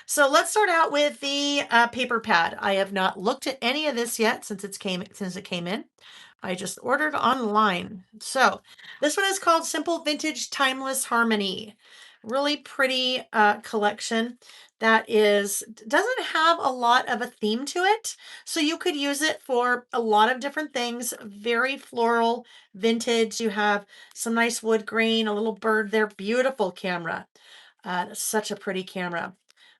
So let's start out with the paper pad. I have not looked at any of this yet since it came in. I just ordered online. So this one is called Simple Vintage Timeless Harmony. Really pretty collection that doesn't have a lot of a theme to it. So you could use it for a lot of different things. Very floral, vintage. You have some nice wood grain, a little bird there. Beautiful camera. Such a pretty camera.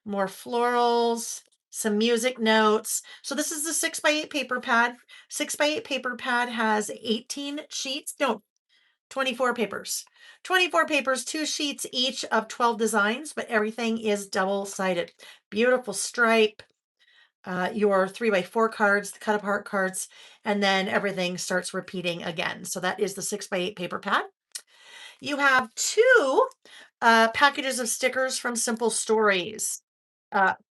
More florals, some music notes. So this is the 6x8 paper pad. 6x8 paper pad has 18 sheets. No, 24 papers. 24 papers, two sheets each of 12 designs, but everything is double-sided. Beautiful stripe. Your 3x4 cards, the cut apart cards, and then everything starts repeating again. So that is the 6x8 paper pad. You have two packages of stickers from Simple Stories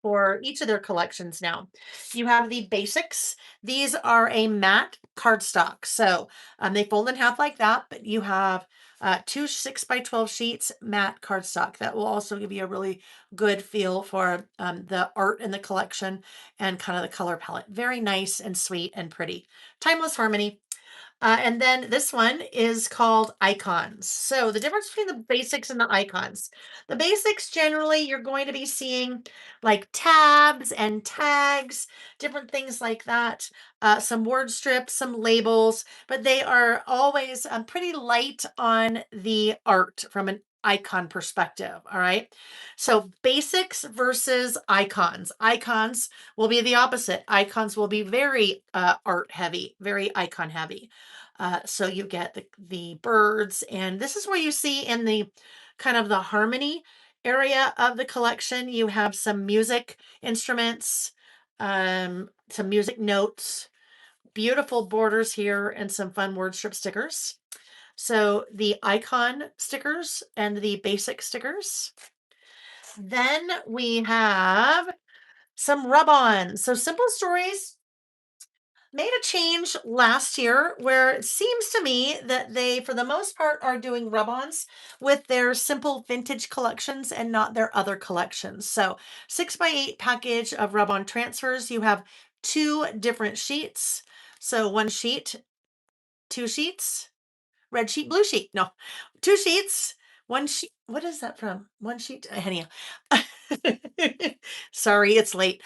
for each of their collections now. You have the basics. These are a matte cardstock. So they fold in half like that, but you have two 6x12 sheets matte cardstock. That will also give you a really good feel for the art in the collection and kind of the color palette. Very nice and sweet and pretty. Timeless Harmony. And then this one is called icons. So the difference between the basics and the icons. The basics, generally, you're going to be seeing like tabs and tags, different things like that, some word strips, some labels, but they are always pretty light on the art from an icon perspective. All right. So basics versus icons. Icons will be the opposite. Icons will be very art heavy, very icon heavy. So you get the birds, and this is where you see in the kind of the harmony area of the collection, you have some music instruments, some music notes, beautiful borders here, and some fun word strip stickers. So the icon stickers and the basic stickers. Then we have some rub-ons. So Simple Stories made a change last year where it seems to me that they, for the most part, are doing rub ons with their simple vintage collections and not their other collections. So, 6x8 package of rub on transfers, you have two different sheets. So, one sheet, two sheets, red sheet, blue sheet. No, two sheets, one sheet. What is that from? One sheet. Anyhow, sorry, it's late.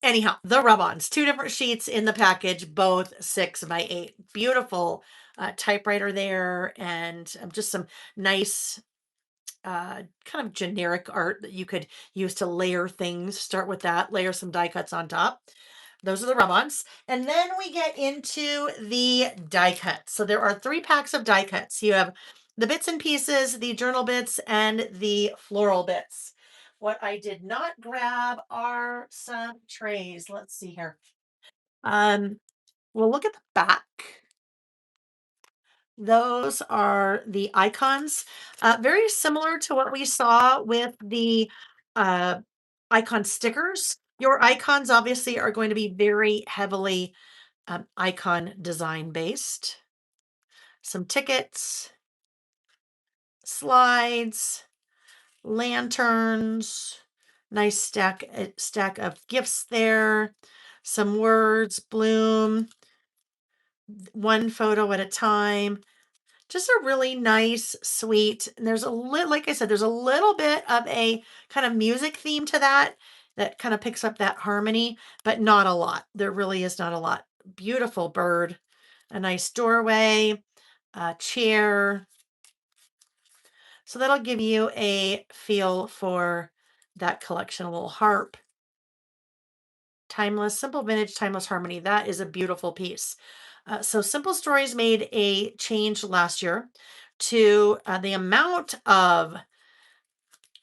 Anyhow, the rub-ons, two different sheets in the package, both 6x8. Beautiful typewriter there, and just some nice kind of generic art that you could use to layer things. Start with that, layer some die cuts on top. Those are the rub-ons. And then we get into the die cuts. So there are three packs of die cuts. You have the bits and pieces, the journal bits, and the floral bits. What I did not grab are some trays. Let's see here. Um, we'll look at the back. Those are the icons. Very similar to what we saw with the uh, icon stickers. Your icons obviously are going to be very heavily icon design based. Some tickets, slides, lanterns, nice stack of gifts there. Some words, bloom, one photo at a time. Just a really nice, sweet. And there's a little, like I said, there's a little bit of a kind of music theme to that kind of picks up that harmony, but not a lot. There really is not a lot. Beautiful bird, a nice doorway, a chair. So that'll give you a feel for that collection. A little harp, timeless, simple vintage, timeless harmony. That is a beautiful piece. So Simple Stories made a change last year to the amount of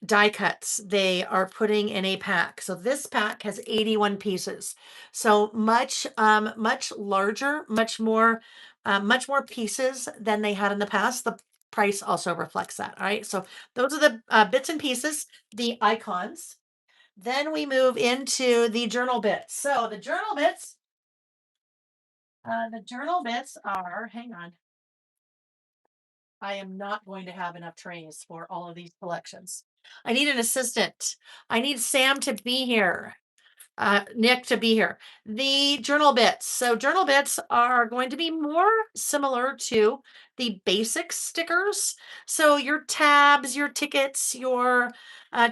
die cuts they are putting in a pack. So this pack has 81 pieces. So much larger, much more pieces than they had in the past. The price also reflects that. All right. So those are the bits and pieces, the icons. Then we move into the journal bits. So the journal bits are, hang on. I am not going to have enough trays for all of these collections. I need an assistant. I need Sam to be here. Nick to be here. The journal bits. So journal bits are going to be more similar to the basic stickers. So your tabs, your tickets, your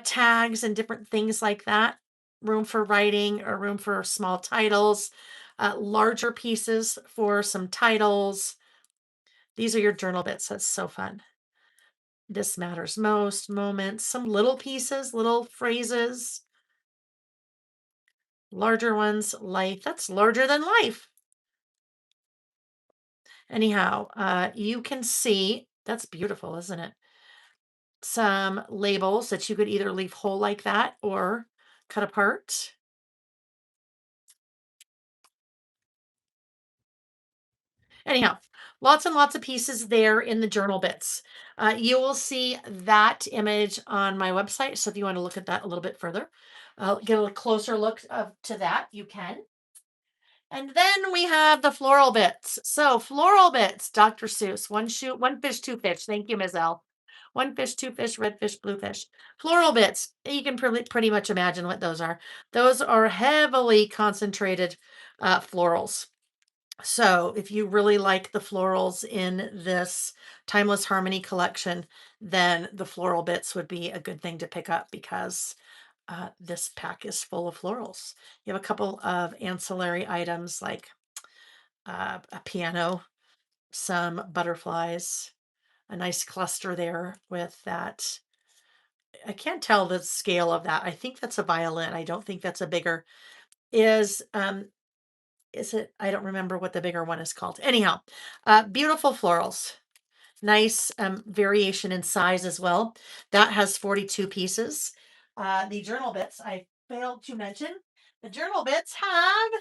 tags, and different things like that. Room for writing or room for small titles, larger pieces for some titles. These are your journal bits. That's so fun. This matters most, moments, some little pieces, little phrases, larger ones, life. That's larger than life. Anyhow, you can see that's beautiful, isn't it? Some labels that you could either leave whole like that or cut apart. Anyhow, lots and lots of pieces there in the journal bits. You will see that image on my website. So if you want to look at that a little bit further, get a closer look to that, you can. And then we have the floral bits. So floral bits, Dr. Seuss, one shoe, one fish, two fish. Thank you, Ms. L. One fish, two fish, red fish, blue fish. Floral bits. You can pretty much imagine what those are. Those are heavily concentrated florals. So if you really like the florals in this Timeless Harmony collection, then the floral bits would be a good thing to pick up because this pack is full of florals. You have a couple of ancillary items like a piano, some butterflies, a nice cluster there with that. I can't tell the scale of that. I think that's a violin. I don't think that's a bigger. Is it? I don't remember what the bigger one is called. Anyhow, beautiful florals. Nice variation in size as well. That has 42 pieces. The journal bits, I failed to mention, the journal bits have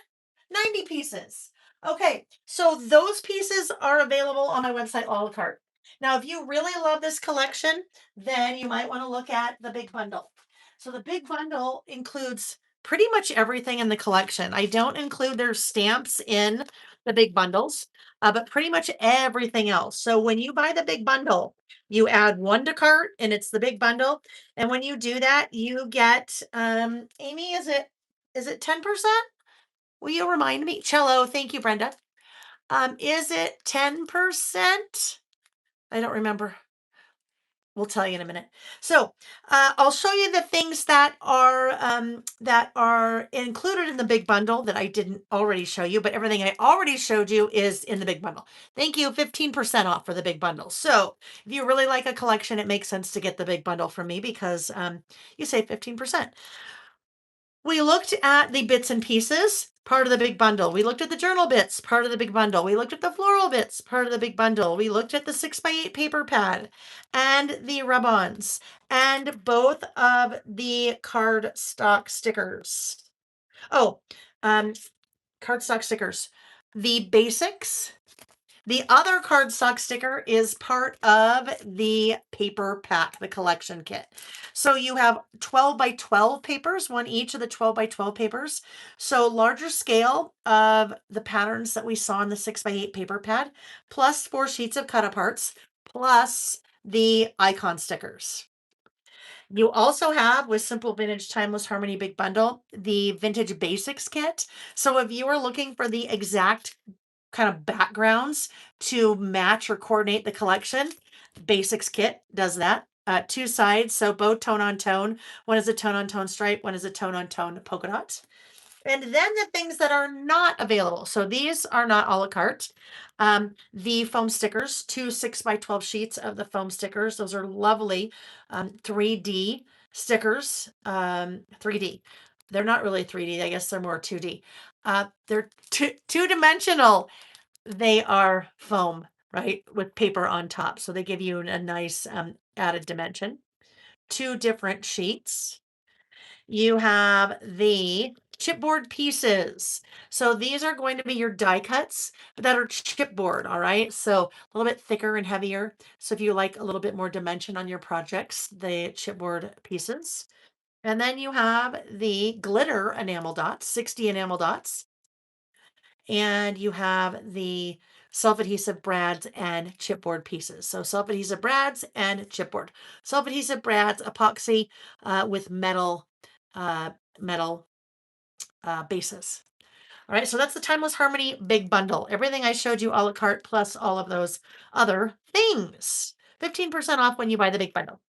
90 pieces. Okay, so those pieces are available on my website, a la carte. Now, if you really love this collection, then you might want to look at the big bundle. So the big bundle includes pretty much everything in the collection. I don't include their stamps in the big bundles, but pretty much everything else. So when you buy the big bundle, you add one to cart and it's the big bundle. And when you do that, you get Amy, is it 10%? Will you remind me? Cello, thank you, Brenda. Is it 10%? I don't remember. We'll tell you in a minute. So I'll show you the things that are included in the big bundle that I didn't already show you, but everything I already showed you is in the big bundle. Thank you, 15% off for the big bundle. So if you really like a collection, it makes sense to get the big bundle from me because you save 15%. We looked at the bits and pieces, part of the big bundle. We looked at the journal bits, part of the big bundle. We looked at the floral bits, part of the big bundle. We looked at the 6x8 paper pad and the rub-ons and both of the cardstock stickers. Oh, cardstock stickers. The basics. The other cardstock sticker is part of the paper pack, the collection kit. So you have 12 by 12 papers, one each of the 12 by 12 papers. So larger scale of the patterns that we saw in the 6x8 paper pad, plus 4 sheets of cut aparts, plus the icon stickers. You also have with Simple Vintage Timeless Harmony Big Bundle, the Vintage Basics kit. So if you are looking for the exact kind of backgrounds to match or coordinate the collection, Basics kit does that. Two sides, so both tone on tone. One is a tone on tone stripe, one is a tone on tone polka dot. And then the things that are not available. So these are not a la carte. The foam stickers, two 6x12 sheets of the foam stickers. Those are lovely 3D stickers. 3D. They're not really 3D. I guess they're more 2D. They're two-dimensional. They are foam, right, with paper on top. So they give you a nice added dimension. Two different sheets. You have the chipboard pieces. So these are going to be your die cuts that are chipboard, all right? So a little bit thicker and heavier. So if you like a little bit more dimension on your projects, the chipboard pieces. And then you have the glitter enamel dots, 60 enamel dots. And you have the self-adhesive brads, and chipboard pieces. So self-adhesive brads and chipboard. Self-adhesive brads, epoxy with uh, metal bases. All right, so that's the Timeless Harmony big bundle. Everything I showed you a la carte plus all of those other things. 15% off when you buy the big bundle.